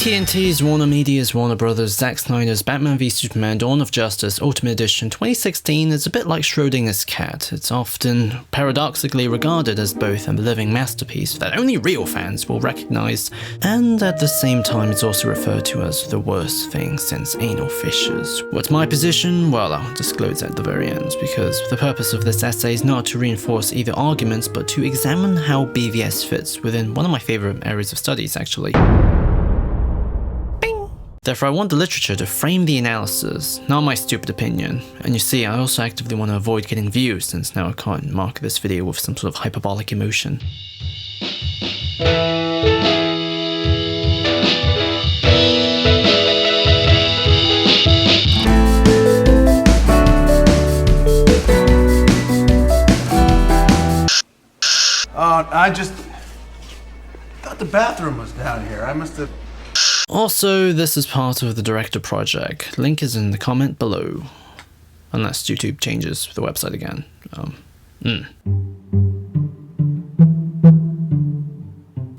AT&T's Warner Media's Warner Brothers Zack Snyder's Batman v Superman Dawn of Justice Ultimate Edition 2016 is a bit like Schrodinger's cat. It's often paradoxically regarded as both a living masterpiece that only real fans will recognize, and at the same time it's also referred to as the worst thing since anal fissures. What's my position? Well, I'll disclose at the very end, because the purpose of this essay is not to reinforce either arguments, but to examine how BVS fits within one of my favorite areas of studies, actually. Therefore, I want the literature to frame the analysis, not my stupid opinion. And you see, I also actively want to avoid getting views, since now I can't mark this video with some sort of hyperbolic emotion. I just thought the bathroom was down here. I must have... Also, this is part of the Director Project. Link is in the comment below. Unless YouTube changes the website again.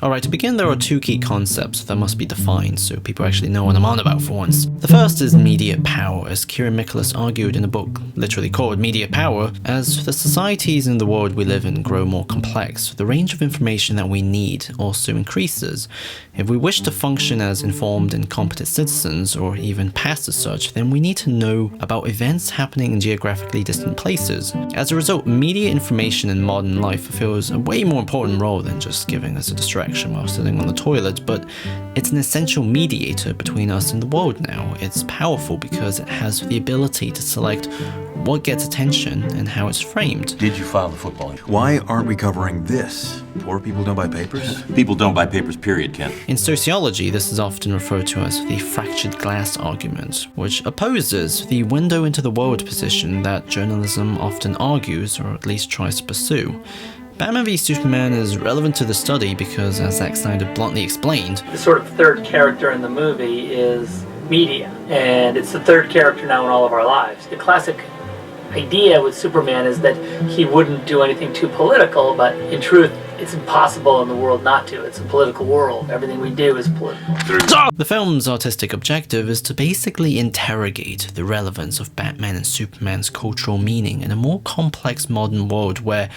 Alright, to begin, there are two key concepts that must be defined so people actually know what I'm on about for once. The first is media power, as Kieran Michaelis argued in a book literally called Media Power. As the societies in the world we live in grow more complex, the range of information that we need also increases. If we wish to function as informed and competent citizens, or even pass as such, then we need to know about events happening in geographically distant places. As a result, media information in modern life fulfills a way more important role than just giving us a distraction while sitting on the toilet, but it's an essential mediator between us and the world now. It's powerful because it has the ability to select what gets attention and how it's framed. Did you file the football? Why aren't we covering this? Poor people don't buy papers? People don't buy papers, period, Ken. In sociology, this is often referred to as the fractured glass argument, which opposes the window into the world position that journalism often argues, or at least tries to pursue. Batman v Superman is relevant to the study because, as Zack Snyder bluntly explained, the sort of third character in the movie is media, and it's the third character now in all of our lives. The classic idea with Superman is that he wouldn't do anything too political, but in truth, it's impossible in the world not to. It's a political world. Everything we do is political. The film's artistic objective is to basically interrogate the relevance of Batman and Superman's cultural meaning in a more complex modern world where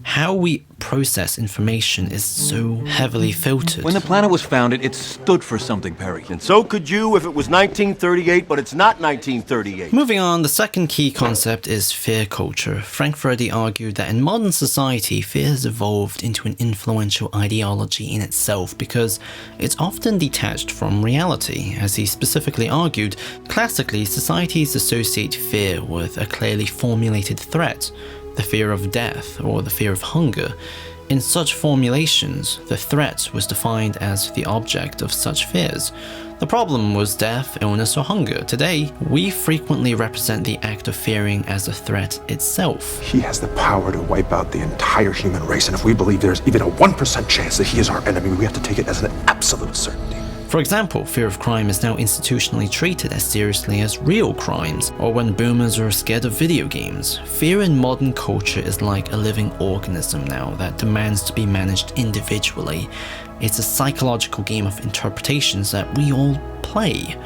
how we process information is so heavily filtered. When the planet was founded, it stood for something, Perry. And so could you if it was 1938, but it's not 1938. Moving on, the second key concept is fear culture. Frank Furedi argued that in modern society, fear has evolved into an influential ideology in itself because it's often detached from reality. As he specifically argued, classically, societies associate fear with a clearly formulated threat, the fear of death or the fear of hunger. In such formulations, the threat was defined as the object of such fears. The problem was death, illness, or hunger. Today, we frequently represent the act of fearing as a threat itself. He has the power to wipe out the entire human race, and if we believe there's even a 1% chance that he is our enemy, we have to take it as an absolute certainty. For example, fear of crime is now institutionally treated as seriously as real crimes, or when boomers are scared of video games. Fear in modern culture is like a living organism now that demands to be managed individually. It's a psychological game of interpretations that we all play.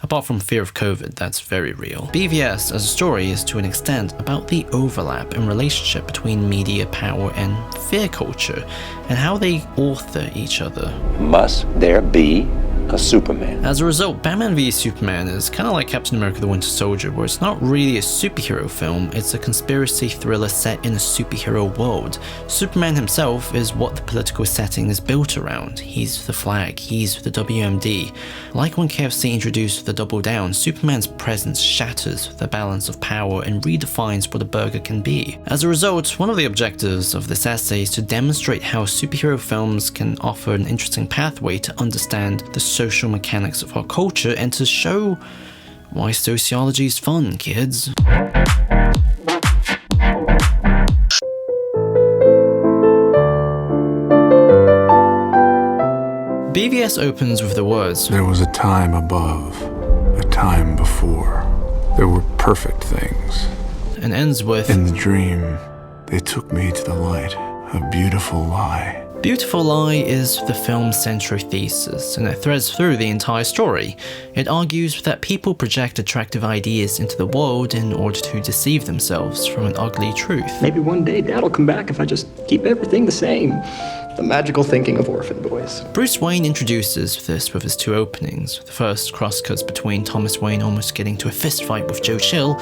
Apart from fear of COVID, that's very real. BVS as a story is to an extent about the overlap and relationship between media power and fear culture, and how they author each other. Must there be a Superman? As a result, Batman v Superman is kind of like Captain America the Winter Soldier, where it's not really a superhero film, it's a conspiracy thriller set in a superhero world. Superman himself is what the political setting is built around. He's the flag, he's the WMD. Like when KFC introduced the Double Down, Superman's presence shatters the balance of power and redefines what a burger can be. As a result, one of the objectives of this essay is to demonstrate how superhero films can offer an interesting pathway to understand the social mechanics of our culture and to show why sociology is fun, kids. BVS opens with the words, There was a time above, a time before. There were perfect things. and ends with, In the dream, they took me to the light, a beautiful lie. Beautiful Lie is the film's central thesis, and it threads through the entire story. It argues that people project attractive ideas into the world in order to deceive themselves from an ugly truth. Maybe one day Dad'll come back if I just keep everything the same. The magical thinking of orphan boys. Bruce Wayne introduces this with his two openings. The first crosscuts between Thomas Wayne almost getting to a fistfight with Joe Chill,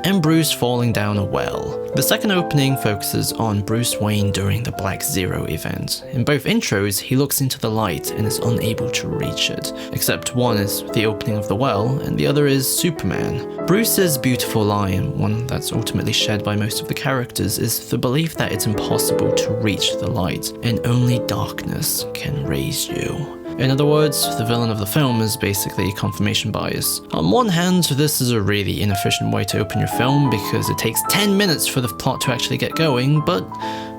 and Bruce falling down a well. The second opening focuses on Bruce Wayne during the Black Zero event. In both intros, he looks into the light and is unable to reach it, except one is the opening of the well, and the other is Superman. Bruce's beautiful lie, and one that's ultimately shared by most of the characters, is the belief that it's impossible to reach the light, and only darkness can raise you. In other words, the villain of the film is basically confirmation bias. On one hand, this is a really inefficient way to open your film because it takes 10 minutes for the plot to actually get going, but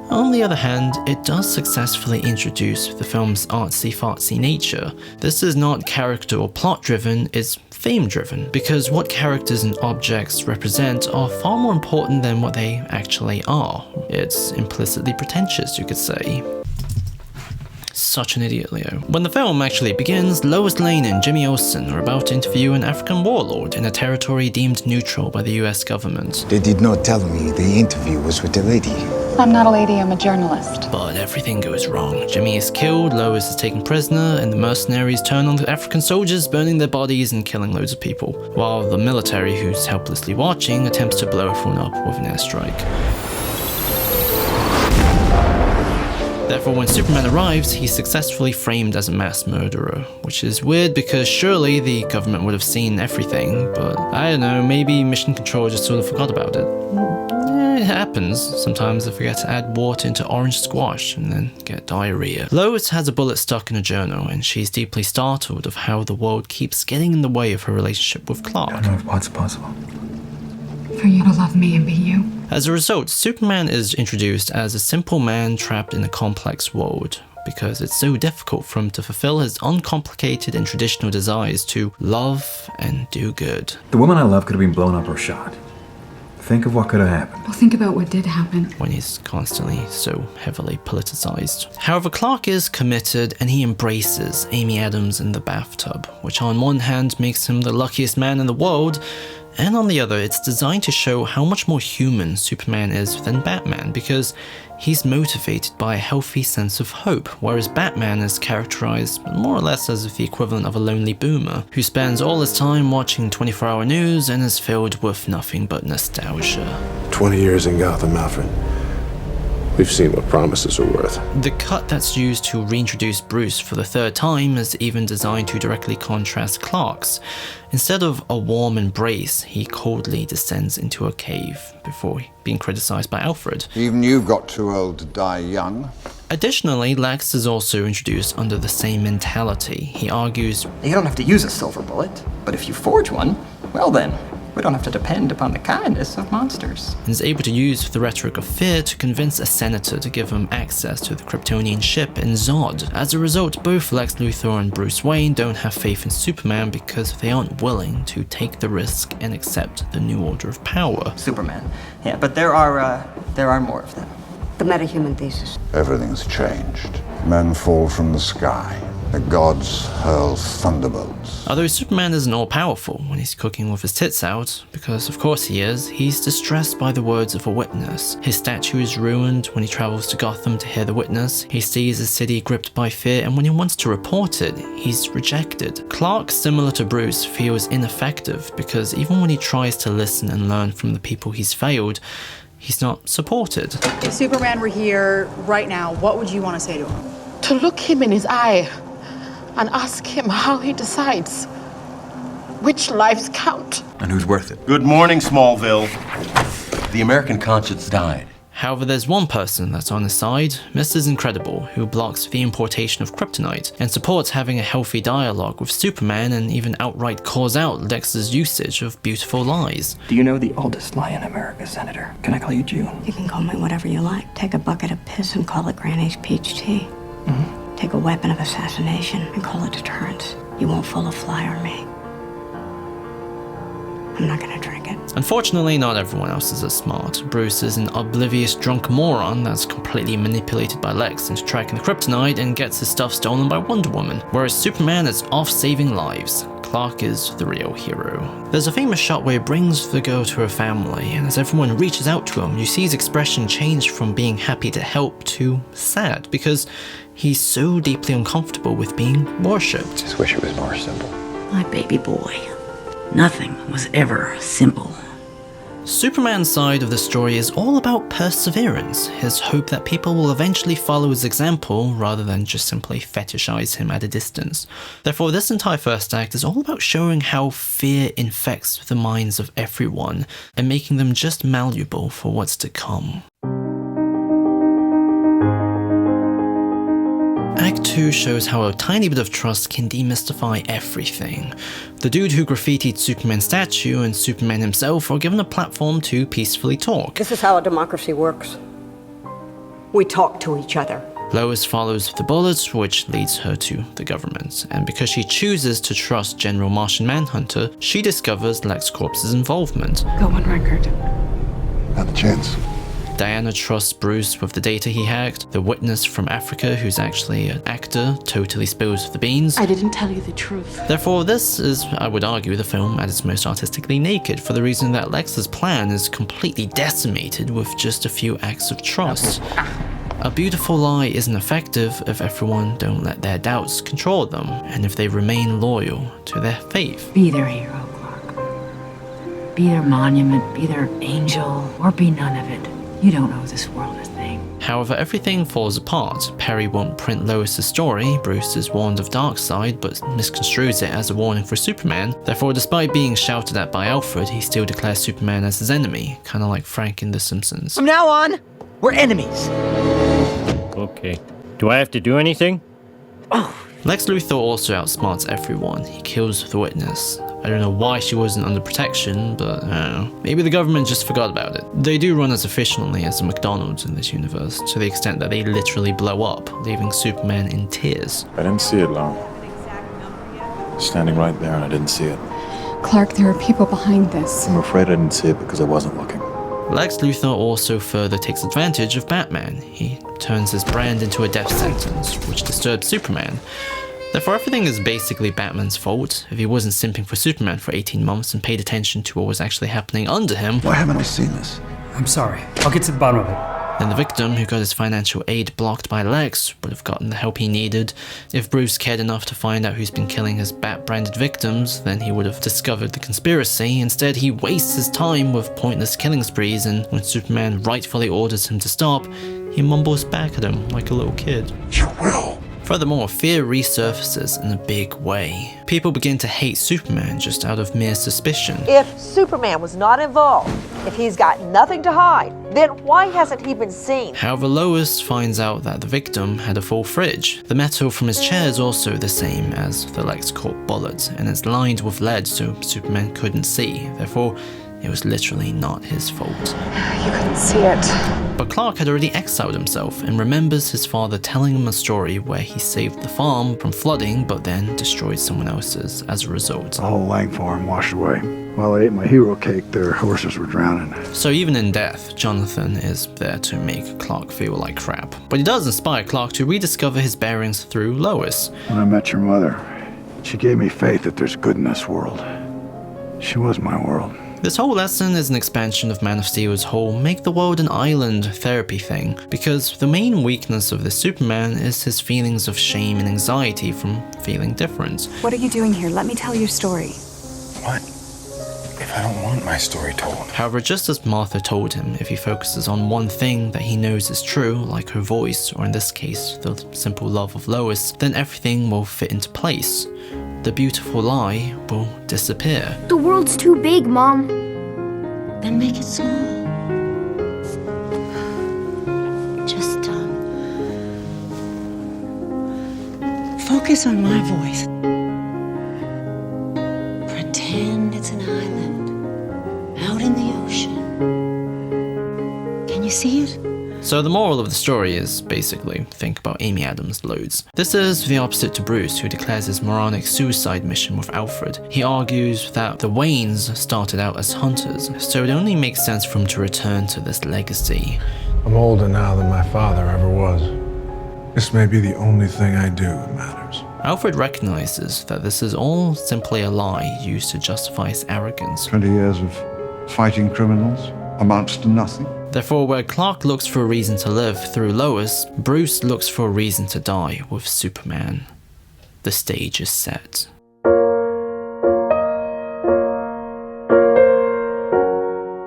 on the other hand, it does successfully introduce the film's artsy-fartsy nature. This is not character or plot driven, it's theme driven, because what characters and objects represent are far more important than what they actually are. It's implicitly pretentious, you could say. Such an idiot, Leo. When the film actually begins, Lois Lane and Jimmy Olsen are about to interview an African warlord in a territory deemed neutral by the US government. They did not tell me the interview was with a lady. I'm not a lady, I'm a journalist. But everything goes wrong. Jimmy is killed, Lois is taken prisoner, and the mercenaries turn on the African soldiers, burning their bodies and killing loads of people, while the military, who's helplessly watching, attempts to blow everyone up with an airstrike. Therefore, when Superman arrives, he's successfully framed as a mass murderer, which is weird because surely the government would have seen everything, but I don't know, maybe Mission Control just sort of forgot about it. It happens. Sometimes they forget to add water into orange squash and then get diarrhea. Lois has a bullet stuck in a journal, and she's deeply startled of how the world keeps getting in the way of her relationship with Clark. I don't know if what's possible. For you to love me and be you. As a result, Superman is introduced as a simple man trapped in a complex world, because it's so difficult for him to fulfill his uncomplicated and traditional desires to love and do good. The woman I love could have been blown up or shot. Think of what could have happened. Well, think about what did happen. When he's constantly so heavily politicized. However, Clark is committed and he embraces Amy Adams in the bathtub, which on one hand makes him the luckiest man in the world, and on the other, it's designed to show how much more human Superman is than Batman, because he's motivated by a healthy sense of hope, whereas Batman is characterized more or less as the equivalent of a lonely boomer, who spends all his time watching 24-hour news and is filled with nothing but nostalgia. 20 years in Gotham, Alfred. We've seen what promises are worth. The cut that's used to reintroduce Bruce for the third time is even designed to directly contrast Clark's. Instead of a warm embrace, he coldly descends into a cave before being criticized by Alfred. Even you got too old to die young. Additionally, Lex is also introduced under the same mentality. He argues, You don't have to use a silver bullet, but if you forge one, well then, we don't have to depend upon the kindness of monsters. and is able to use the rhetoric of fear to convince a senator to give him access to the Kryptonian ship in Zod. As a result, both Lex Luthor and Bruce Wayne don't have faith in Superman because they aren't willing to take the risk and accept the new order of power. Superman. Yeah, but there are more of them. The metahuman thesis. Everything's changed. Men fall from the sky. The gods hurl thunderbolts. Although Superman isn't all-powerful when he's cooking with his tits out, because of course he is, he's distressed by the words of a witness. His statue is ruined when he travels to Gotham to hear the witness. He sees the city gripped by fear, and when he wants to report it, he's rejected. Clark, similar to Bruce, feels ineffective because even when he tries to listen and learn from the people he's failed, he's not supported. If Superman were here right now, what would you want to say to him? To look him in his eye and ask him how he decides which lives count. And who's worth it? Good morning, Smallville. The American conscience died. However, there's one person that's on his side, Mrs. Incredible, who blocks the importation of kryptonite and supports having a healthy dialogue with Superman and even outright calls out Lex's usage of beautiful lies. Do you know the oldest lie in America, Senator? Can I call you June? You can call me whatever you like. Take a bucket of piss and call it Granny's peach tea. Mm-hmm. Take a weapon of assassination and call it deterrence. You won't fool a fly or me. I'm not gonna drink it. Unfortunately, not everyone else is as smart. Bruce is an oblivious drunk moron that's completely manipulated by Lex into tracking the kryptonite and gets his stuff stolen by Wonder Woman, whereas Superman is off saving lives. Clark is the real hero. There's a famous shot where he brings the girl to her family, and as everyone reaches out to him, you see his expression change from being happy to help to sad, because he's so deeply uncomfortable with being worshipped. Just wish it was more simple. My baby boy. Nothing was ever simple. Superman's side of the story is all about perseverance, his hope that people will eventually follow his example rather than just simply fetishize him at a distance. Therefore, this entire first act is all about showing how fear infects the minds of everyone and making them just malleable for what's to come. Act 2 shows how a tiny bit of trust can demystify everything. The dude who graffitied Superman's statue and Superman himself are given a platform to peacefully talk. This is how a democracy works. We talk to each other. Lois follows the bullets, which leads her to the government, and because she chooses to trust General Martian Manhunter, she discovers LexCorp's involvement. Go on record. Not a chance. Diana trusts Bruce with the data he hacked. The witness from Africa, who's actually an actor, totally spills the beans. I didn't tell you the truth. Therefore, this is, I would argue, the film at its most artistically naked, for the reason that Lex's plan is completely decimated with just a few acts of trust. A beautiful lie isn't effective if everyone don't let their doubts control them, and if they remain loyal to their faith. Be their hero, Clark. Be their monument, be their angel, or be none of it. You don't owe this world a thing. However, everything falls apart. Perry won't print Lois' story, Bruce is warned of Darkseid, but misconstrues it as a warning for Superman. Therefore, despite being shouted at by Alfred, he still declares Superman as his enemy, kinda like Frank in The Simpsons. From now on, we're enemies. Okay. Do I have to do anything? Lex Luthor also outsmarts everyone. He kills the witness. I don't know why she wasn't under protection, but I don't know. Maybe the government just forgot about it. They do run as efficiently as a McDonald's in this universe, to the extent that they literally blow up, leaving Superman in tears. I didn't see it, Lo. Standing right there and I didn't see it. Clark, there are people behind this. I'm afraid I didn't see it because I wasn't looking. Lex Luthor also further takes advantage of Batman. He turns his brand into a death sentence, which disturbs Superman. Therefore, everything is basically Batman's fault. If he wasn't simping for Superman for 18 months and paid attention to what was actually happening under him, Why haven't I seen this? I'm sorry. I'll get to the bottom of it. then the victim, who got his financial aid blocked by Lex, would have gotten the help he needed. If Bruce cared enough to find out who's been killing his Bat-branded victims, then he would have discovered the conspiracy. Instead, he wastes his time with pointless killing sprees, and when Superman rightfully orders him to stop, he mumbles back at him like a little kid. You will. Furthermore, fear resurfaces in a big way. People begin to hate Superman just out of mere suspicion. If Superman was not involved, if he's got nothing to hide, then why hasn't he been seen? However, Lois finds out that the victim had a full fridge. The metal from his chair is also the same as the LexCorp bullet, and it's lined with lead so Superman couldn't see. Therefore, it was literally not his fault. You couldn't see it. But Clark had already exiled himself and remembers his father telling him a story where he saved the farm from flooding but then destroyed someone else's as a result. The whole Lang farm washed away. While I ate my hero cake, their horses were drowning. So even in death, Jonathan is there to make Clark feel like crap. But he does inspire Clark to rediscover his bearings through Lois. When I met your mother, she gave me faith that there's good in this world. She was my world. This whole lesson is an expansion of Man of Steel's whole make the world an island therapy thing, because the main weakness of the Superman is his feelings of shame and anxiety from feeling different. What are you doing here? Let me tell your story. What? If I don't want my story told? However, just as Martha told him, if he focuses on one thing that he knows is true, like her voice, or in this case, the simple love of Lois, then everything will fit into place. The beautiful lie will disappear. The world's too big, Mom. Then make it small. Just, Focus on my voice. Pretend it's an island out in the ocean. Can you see it? So the moral of the story is basically think about Amy Adams loads. This is the opposite to Bruce, who declares his moronic suicide mission with Alfred. He argues that the Waynes started out as hunters, so it only makes sense for him to return to this legacy. I'm older now than my father ever was. This may be the only thing I do that matters. Alfred recognizes that this is all simply a lie used to justify his arrogance. 20 years of fighting criminals amounts to nothing. Therefore, where Clark looks for a reason to live through Lois, Bruce looks for a reason to die with Superman. The stage is set.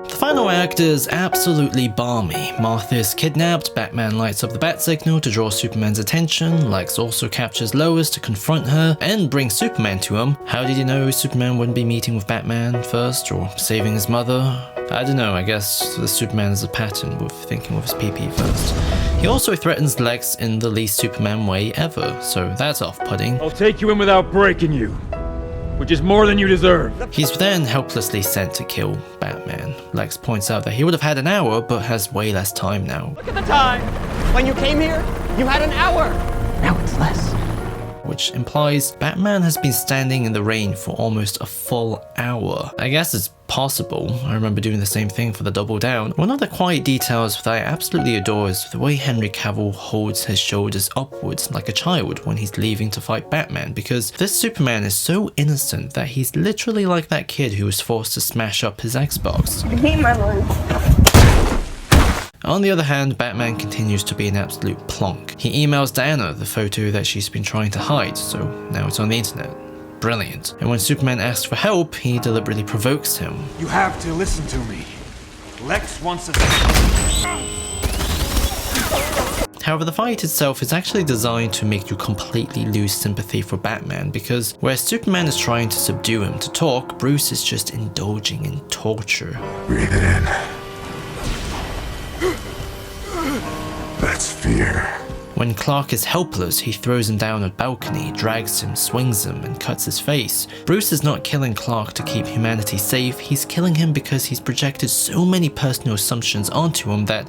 The final act is absolutely balmy. Martha is kidnapped, Batman lights up the bat signal to draw Superman's attention, Lex also captures Lois to confront her and bring Superman to him. How did he know Superman wouldn't be meeting with Batman first, or saving his mother? I don't know, I guess the Superman is a pattern with thinking with his PP first. He also threatens Lex in the least Superman way ever, so that's off-putting. I'll take you in without breaking you, which is more than you deserve. He's then helplessly sent to kill Batman. Lex points out that he would have had an hour, but has way less time now. Look at the time! When you came here, you had an hour! Now it's less. Which implies Batman has been standing in the rain for almost a full hour. I guess it's possible. I remember doing the same thing for the Double Down. One of the quiet details that I absolutely adore is the way Henry Cavill holds his shoulders upwards like a child when he's leaving to fight Batman, because this Superman is so innocent that he's literally like that kid who was forced to smash up his Xbox. I hate my life. On the other hand, Batman continues to be an absolute plonk. He emails Diana the photo that she's been trying to hide, so now it's on the internet. Brilliant. And when Superman asks for help, he deliberately provokes him. You have to listen to me. Lex wants us. However, the fight itself is actually designed to make you completely lose sympathy for Batman, because where Superman is trying to subdue him to talk, Bruce is just indulging in torture. Breathe it in. That's fear. When Clark is helpless, he throws him down a balcony, drags him, swings him, and cuts his face. Bruce is not killing Clark to keep humanity safe, he's killing him because he's projected so many personal assumptions onto him that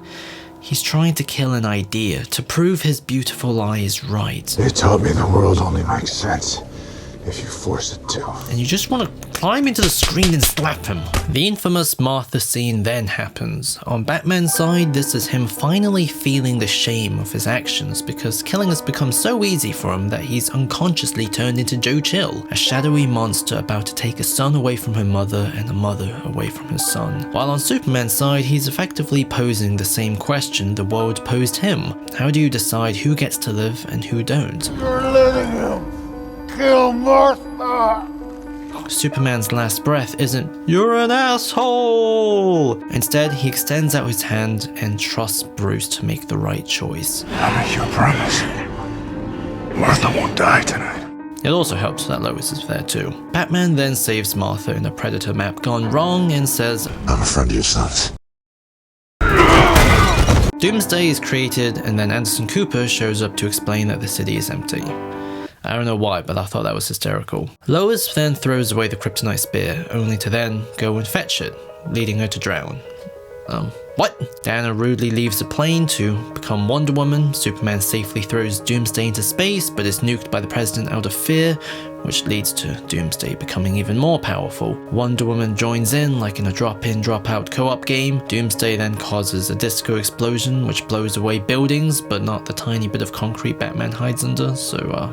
he's trying to kill an idea, to prove his beautiful lie is right. They taught me the world only makes sense if you force it to. And you just want to climb into the screen and slap him. The infamous Martha scene then happens. On Batman's side, this is him finally feeling the shame of his actions, because killing has become so easy for him that he's unconsciously turned into Joe Chill, a shadowy monster about to take a son away from her mother and a mother away from his son. While on Superman's side, he's effectively posing the same question the world posed him. How do you decide who gets to live and who don't? You're letting him kill Martha! Superman's last breath isn't, "You're an asshole!" Instead, he extends out his hand and trusts Bruce to make the right choice. I make you a promise. Martha won't die tonight. It also helps that Lois is there too. Batman then saves Martha in a Predator map gone wrong and says, I'm a friend of your son's. Doomsday is created, and then Anderson Cooper shows up to explain that the city is empty. I don't know why, but I thought that was hysterical. Lois then throws away the kryptonite spear, only to then go and fetch it, leading her to drown. What? Diana rudely leaves the plane to become Wonder Woman. Superman safely throws Doomsday into space, but is nuked by the President out of fear, which leads to Doomsday becoming even more powerful. Wonder Woman joins in, like in a drop-in, drop-out co-op game. Doomsday then causes a disco explosion, which blows away buildings, but not the tiny bit of concrete Batman hides under, so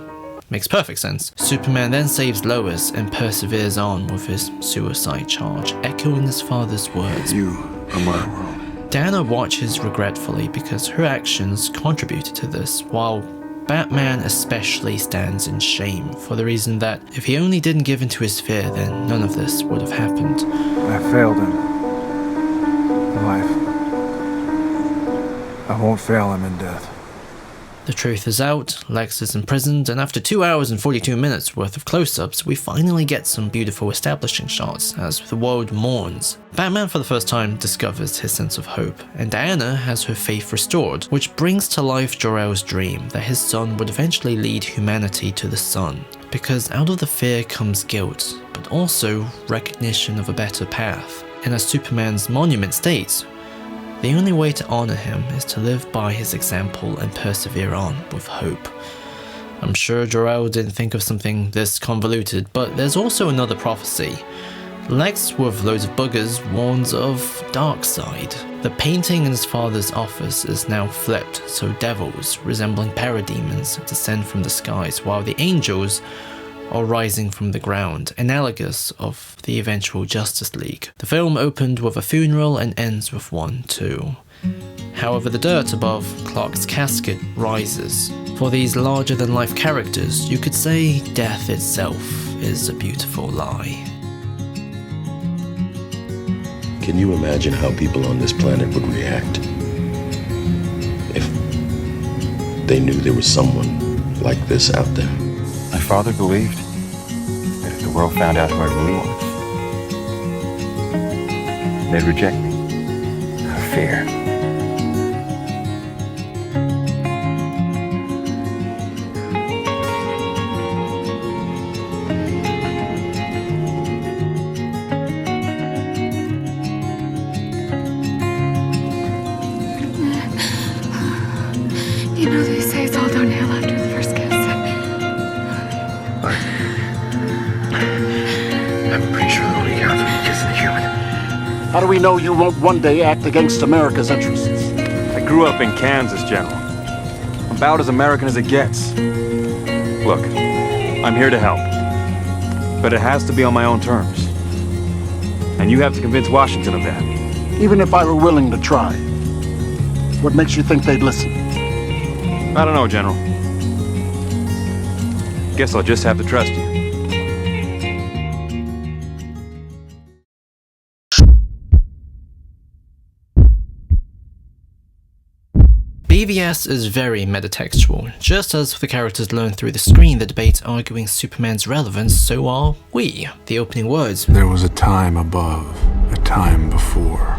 makes perfect sense. Superman then saves Lois and perseveres on with his suicide charge, echoing his father's words. You are my world. Diana watches regretfully because her actions contributed to this, while Batman especially stands in shame for the reason that if he only didn't give in to his fear, then none of this would have happened. I failed him in life. I won't fail him in death. The truth is out, Lex is imprisoned, and after 2 hours and 42 minutes worth of close-ups, we finally get some beautiful establishing shots as the world mourns. Batman for the first time discovers his sense of hope, and Diana has her faith restored, which brings to life Jor-El's dream that his son would eventually lead humanity to the sun. Because out of the fear comes guilt, but also recognition of a better path. And as Superman's monument states, The only way to honor him is to live by his example and persevere on with hope. I'm sure Jor-El didn't think of something this convoluted, but there's also another prophecy. Lex, with loads of boogers, warns of Darkseid. The painting in his father's office is now flipped, so devils, resembling parademons, descend from the skies, while the angels are rising from the ground, analogous of the eventual Justice League. The film opened with a funeral and ends with one too. However, the dirt above Clark's casket rises. For these larger-than-life characters, you could say death itself is a beautiful lie. Can you imagine how people on this planet would react if they knew there was someone like this out there? My father believed that if the world found out who I really was, they'd reject me out of fear. You know they say it's all downhill after the first kiss. I'm pretty sure the only counts when you kiss a human. How do we know you won't one day act against America's interests? I grew up in Kansas, General. I'm about as American as it gets. Look, I'm here to help. But it has to be on my own terms. And you have to convince Washington of that. Even if I were willing to try, what makes you think they'd listen? I don't know, General. Guess I'll just have to trust you. BVS is very metatextual. Just as the characters learn through the screen the debate arguing Superman's relevance, so are we. The opening words, There was a time above, a time before.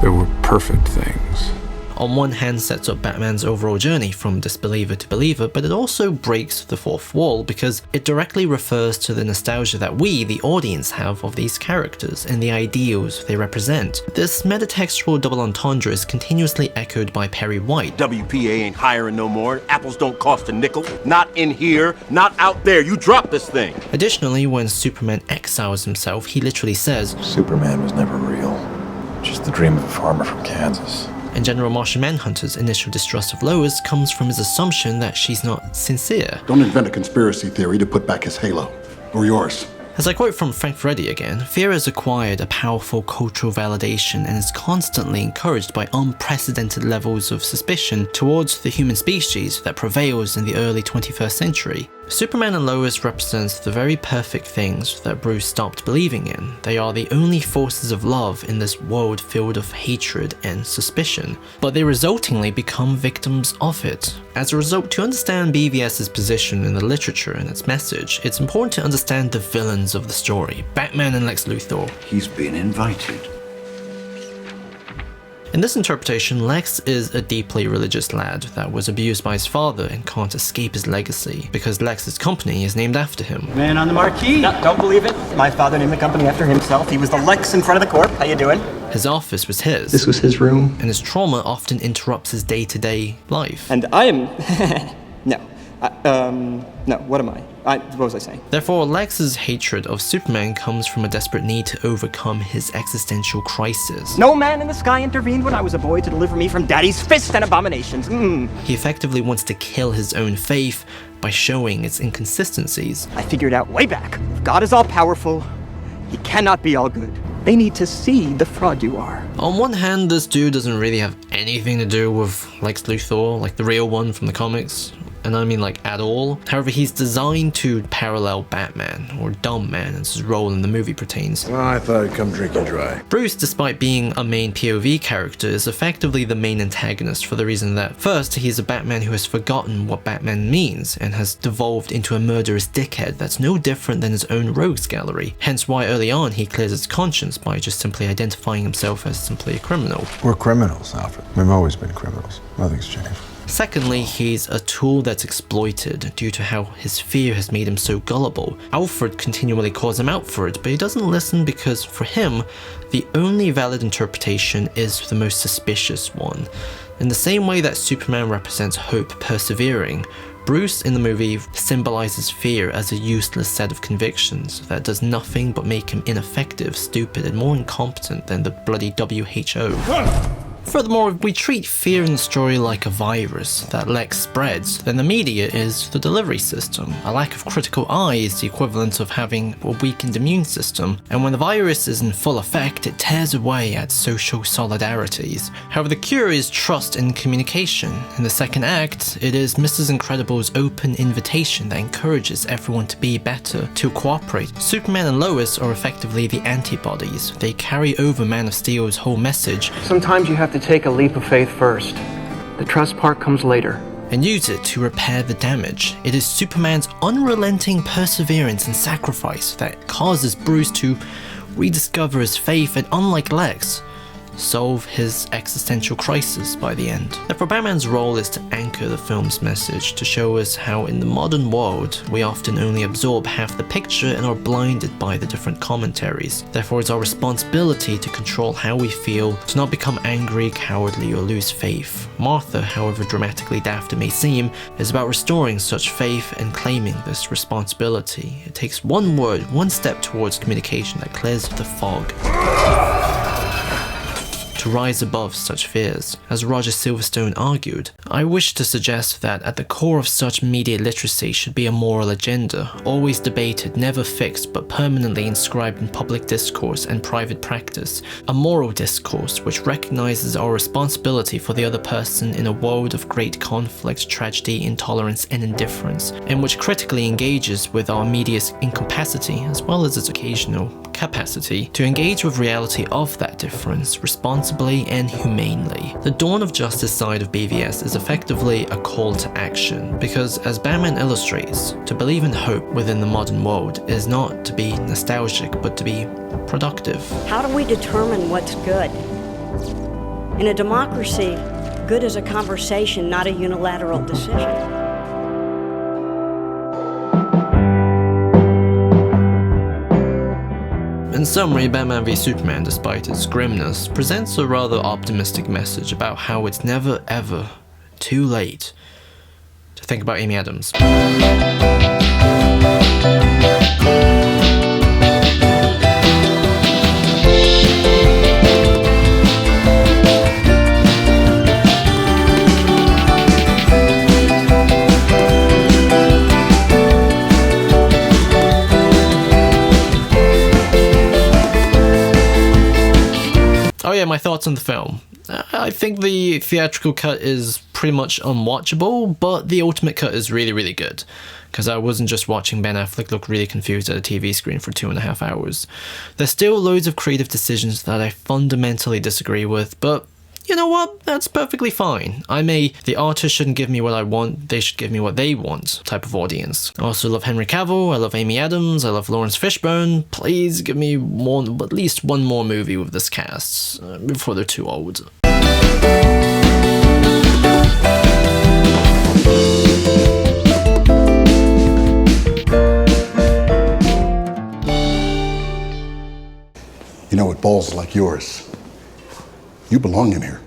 There were perfect things. on one hand sets up Batman's overall journey from disbeliever to believer, but it also breaks the fourth wall because it directly refers to the nostalgia that we, the audience, have of these characters and the ideals they represent. This metatextual double entendre is continuously echoed by Perry White. WPA ain't hiring no more. Apples don't cost a nickel. Not in here, not out there. You drop this thing. Additionally, when Superman exiles himself, he literally says, Superman was never real. Just the dream of a farmer from Kansas. And General Martian Manhunter's initial distrust of Lois comes from his assumption that she's not sincere. Don't invent a conspiracy theory to put back his halo. Or yours. As I quote from Frank Freddy again, fear has acquired a powerful cultural validation and is constantly encouraged by unprecedented levels of suspicion towards the human species that prevails in the early 21st century. Superman and Lois represents the very perfect things that Bruce stopped believing in. They are the only forces of love in this world filled of hatred and suspicion, but they resultingly become victims of it. As a result, to understand BVS's position in the literature and its message, it's important to understand the villains of the story, Batman and Lex Luthor. He's been invited. In this interpretation, Lex is a deeply religious lad that was abused by his father and can't escape his legacy, because Lex's company is named after him. Man on the marquee. No, don't believe it. My father named the company after himself. He was the Lex in front of the corp. How you doing? His office was his. This was his room. And his trauma often interrupts his day-to-day life. And I am... No, what am I? What was I saying? Therefore, Lex's hatred of Superman comes from a desperate need to overcome his existential crisis. No man in the sky intervened when I was a boy to deliver me from daddy's fist and abominations. He effectively wants to kill his own faith by showing its inconsistencies. I figured out way back, if God is all-powerful, he cannot be all good. They need to see the fraud you are. On one hand, this dude doesn't really have anything to do with Lex Luthor, like the real one from the comics. And I mean like at all. However, he's designed to parallel Batman, or Dumb Man as his role in the movie pertains. Well, I thought I'd come drink you dry. Bruce, despite being a main POV character, is effectively the main antagonist for the reason that, first, he is a Batman who has forgotten what Batman means and has devolved into a murderous dickhead that's no different than his own rogues gallery. Hence why early on he clears his conscience by just simply identifying himself as simply a criminal. We're criminals, Alfred. We've always been criminals. Nothing's changed. Secondly, he's a tool that's exploited due to how his fear has made him so gullible. Alfred continually calls him out for it, but he doesn't listen because for him, the only valid interpretation is the most suspicious one. In the same way that Superman represents hope persevering, Bruce in the movie symbolizes fear as a useless set of convictions that does nothing but make him ineffective, stupid, and more incompetent than the bloody WHO. Furthermore, if we treat fear in the story like a virus that Lex spreads, then the media is the delivery system. A lack of critical eye is the equivalent of having a weakened immune system, and when the virus is in full effect, it tears away at social solidarities. However, the cure is trust and communication. In the second act, it is Mrs. Incredible's open invitation that encourages everyone to be better, to cooperate. Superman and Lois are effectively the antibodies. They carry over Man of Steel's whole message. Sometimes you have to take a leap of faith first. The trust part comes later. And use it to repair the damage. It is Superman's unrelenting perseverance and sacrifice that causes Bruce to rediscover his faith and, unlike Lex, solve his existential crisis by the end. Therefore, Batman's role is to anchor the film's message, to show us how in the modern world we often only absorb half the picture and are blinded by the different commentaries. Therefore, it's our responsibility to control how we feel, to not become angry, cowardly, or lose faith. Martha, however dramatically daft it may seem, is about restoring such faith and claiming this responsibility. It takes one word, one step towards communication that clears the fog. To rise above such fears. As Roger Silverstone argued, I wish to suggest that at the core of such media literacy should be a moral agenda, always debated, never fixed, but permanently inscribed in public discourse and private practice. A moral discourse which recognizes our responsibility for the other person in a world of great conflict, tragedy, intolerance, and indifference, and which critically engages with our media's incapacity, as well as its occasional capacity, to engage with reality of that difference responsibly and humanely. The Dawn of Justice side of BVS is effectively a call to action, because as Batman illustrates, to believe in hope within the modern world is not to be nostalgic, but to be productive. How do we determine what's good? In a democracy, good is a conversation, not a unilateral decision. In summary, Batman v Superman, despite its grimness, presents a rather optimistic message about how it's never ever too late to think about Amy Adams. Oh yeah, my thoughts on the film. I think the theatrical cut is pretty much unwatchable, but the ultimate cut is really, really good. Because I wasn't just watching Ben Affleck look really confused at a TV screen for 2.5 hours. There's still loads of creative decisions that I fundamentally disagree with, but you know what? That's perfectly fine. I'm the artist shouldn't give me what I want, they should give me what they want type of audience. I also love Henry Cavill, I love Amy Adams, I love Lawrence Fishburne. Please give me at least one more movie with this cast before they're too old. You know, with balls like yours, you belong in here.